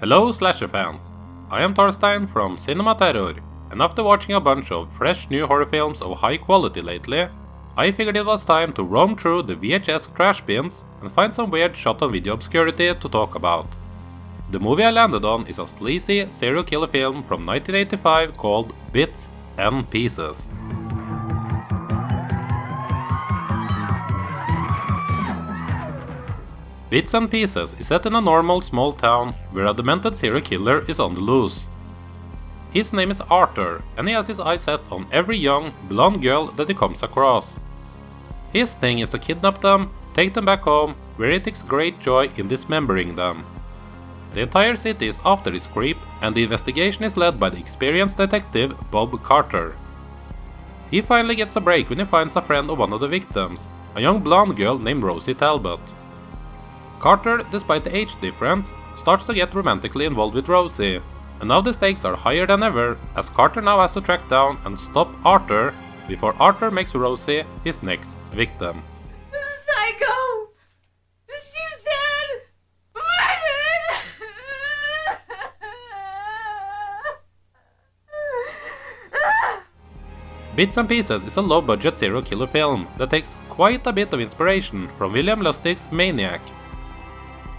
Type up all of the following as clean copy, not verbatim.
Hello slasher fans, I am Thorstein from Cinema Terror, and after watching a bunch of fresh new horror films of high quality lately, I figured it was time to roam through the VHS trash bins and find some weird shot on video obscurity to talk about. The movie I landed on is a sleazy serial killer film from 1985 called Bits and Pieces. Bits and Pieces is set in a normal small town where a demented serial killer is on the loose. His name is Arthur, and he has his eyes set on every young, blonde girl that he comes across. His thing is to kidnap them, take them back home, where he takes great joy in dismembering them. The entire city is after this creep, and the investigation is led by the experienced detective Bob Carter. He finally gets a break when he finds a friend of one of the victims, a young blonde girl named Rosie Talbot. Carter, despite the age difference, starts to get romantically involved with Rosie, and now the stakes are higher than ever, as Carter now has to track down and stop Arthur before Arthur makes Rosie his next victim. Psycho! She's dead! Murdered! Bits and Pieces is a low-budget serial killer film that takes quite a bit of inspiration from William Lustig's Maniac.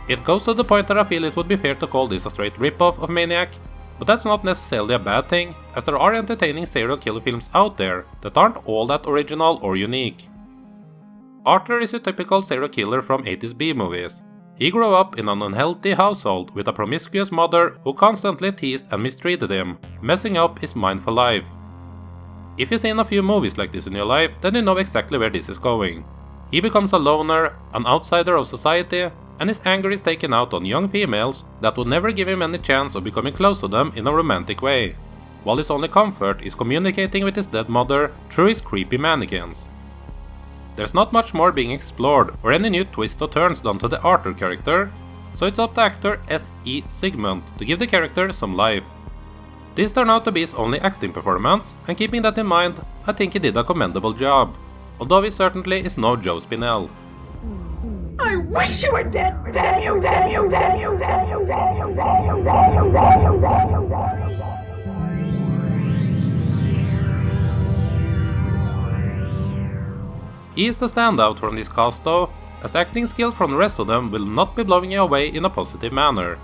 It goes to the point that I feel it would be fair to call this a straight rip-off of Maniac, but that's not necessarily a bad thing, as there are entertaining serial killer films out there that aren't all that original or unique. Arthur is a typical serial killer from 80s B-movies. He grew up in an unhealthy household with a promiscuous mother who constantly teased and mistreated him, messing up his mind for life. If you've seen a few movies like this in your life, then you know exactly where this is going. He becomes a loner, an outsider of society, and his anger is taken out on young females that would never give him any chance of becoming close to them in a romantic way, while his only comfort is communicating with his dead mother through his creepy mannequins. There's not much more being explored or any new twists or turns done to the Arthur character, so it's up to actor S.E. Sigmund to give the character some life. This turned out to be his only acting performance, and keeping that in mind, I think he did a commendable job, although he certainly is no Joe Spinell. I wish you were dead! He is the standout from this cast though, as the acting skills from the rest of them will not be blowing you away in a positive manner.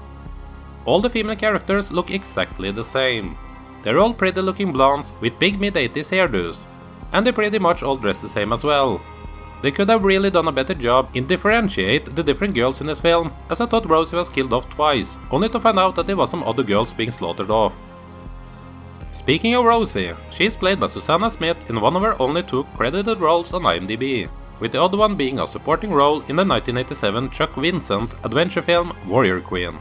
All the female characters look exactly the same. They're all pretty looking blondes with big mid-80s hairdos, and they pretty much all dress the same as well. They could have really done a better job in differentiate the different girls in this film, as I thought Rosie was killed off twice, only to find out that there was some other girls being slaughtered off. Speaking of Rosie, she is played by Susanna Smith in one of her only two credited roles on IMDb, with the other one being a supporting role in the 1987 Chuck Vincent adventure film Warrior Queen.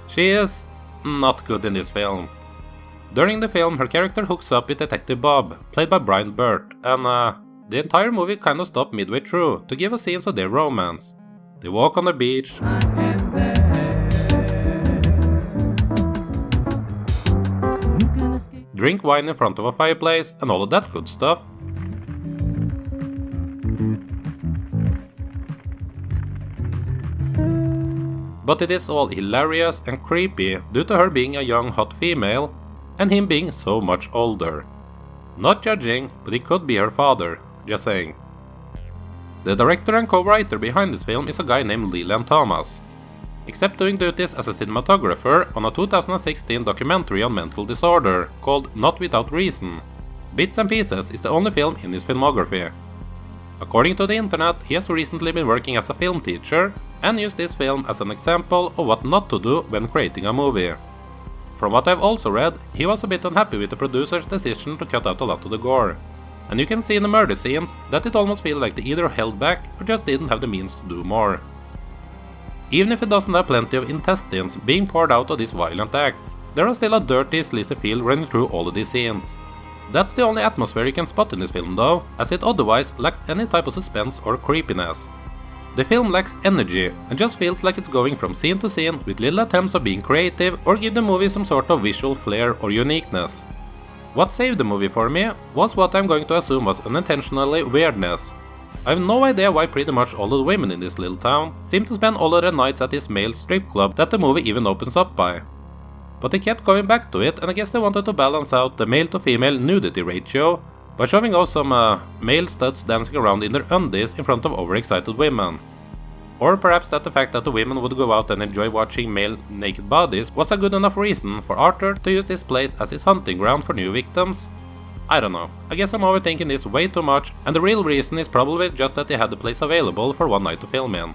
She is not good in this film. During the film, her character hooks up with Detective Bob, played by Brian Burt, and the entire movie kind of stopped midway through to give us scenes of their romance. They walk on the beach, drink wine in front of a fireplace, and all of that good stuff. But it is all hilarious and creepy due to her being a young hot female, and him being so much older. Not judging, but he could be her father, just saying. The director and co-writer behind this film is a guy named Leland Thomas, except doing duties as a cinematographer on a 2016 documentary on mental disorder called Not Without Reason. Bits and Pieces is the only film in his filmography. According to the internet, he has recently been working as a film teacher and used this film as an example of what not to do when creating a movie. From what I've also read, he was a bit unhappy with the producer's decision to cut out a lot of the gore, and you can see in the murder scenes that it almost feels like they either held back or just didn't have the means to do more. Even if it doesn't have plenty of intestines being poured out of these violent acts, there is still a dirty, sleazy feel running through all of these scenes. That's the only atmosphere you can spot in this film though, as it otherwise lacks any type of suspense or creepiness. The film lacks energy and just feels like it's going from scene to scene with little attempts of being creative or give the movie some sort of visual flair or uniqueness. What saved the movie for me was what I'm going to assume was unintentionally weirdness. I have no idea why pretty much all of the women in this little town seem to spend all of their nights at this male strip club that the movie even opens up by. But they kept going back to it, and I guess they wanted to balance out the male to female nudity ratio by showing off some male studs dancing around in their undies in front of overexcited women. Or perhaps that the fact that the women would go out and enjoy watching male naked bodies was a good enough reason for Arthur to use this place as his hunting ground for new victims? I don't know, I guess I'm overthinking this way too much, and the real reason is probably just that they had the place available for one night to film in.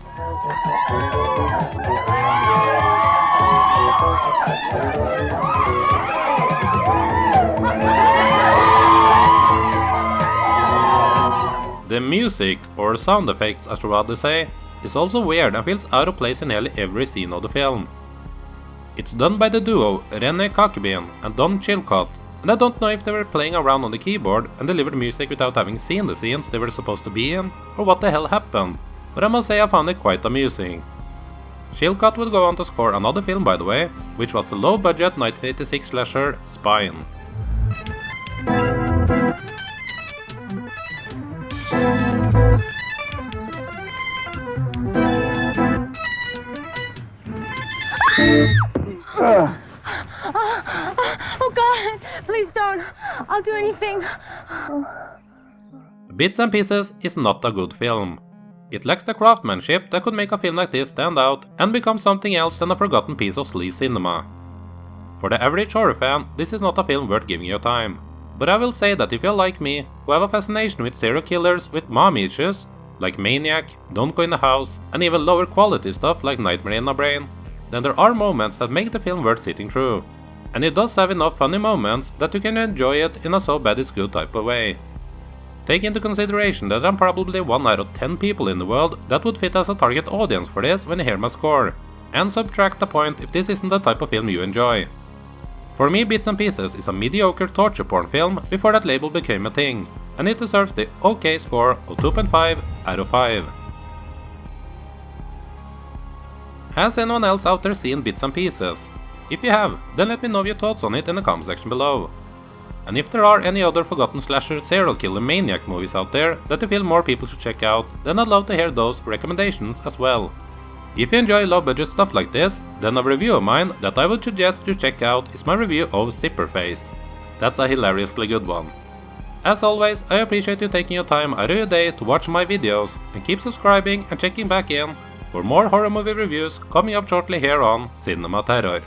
The music, or sound effects as you rather say, is also weird and feels out of place in nearly every scene of the film. It's done by the duo René Kakebyen and Don Chilcott, and I don't know if they were playing around on the keyboard and delivered music without having seen the scenes they were supposed to be in, or what the hell happened, but I must say I found it quite amusing. Chilcott would go on to score another film, by the way, which was the low-budget 1986 slasher Spine. Oh God, please don't. I'll do anything. Bits and Pieces is not a good film. It lacks the craftsmanship that could make a film like this stand out and become something else than a forgotten piece of sleaze cinema. For the average horror fan, this is not a film worth giving your time. But I will say that if you're like me, who have a fascination with serial killers with mom issues, like Maniac, Don't Go in the House, and even lower quality stuff like Nightmare in a Brain, then there are moments that make the film worth sitting through. And it does have enough funny moments that you can enjoy it in a so bad it's good type of way. Take into consideration that I'm probably 1 out of 10 people in the world that would fit as a target audience for this when you hear my score, and subtract the point if this isn't the type of film you enjoy. For me, Bits and Pieces is a mediocre torture porn film before that label became a thing, and it deserves the OK score of 2.5 out of 5. Has anyone else out there seen Bits and Pieces? If you have, then let me know your thoughts on it in the comment section below. And if there are any other forgotten slasher serial killer maniac movies out there that you feel more people should check out, then I'd love to hear those recommendations as well. If you enjoy low budget stuff like this, then a review of mine that I would suggest you check out is my review of Zipperface. That's a hilariously good one. As always, I appreciate you taking your time out of your day to watch my videos, and keep subscribing and checking back in for more horror movie reviews coming up shortly here on Cinema Terror.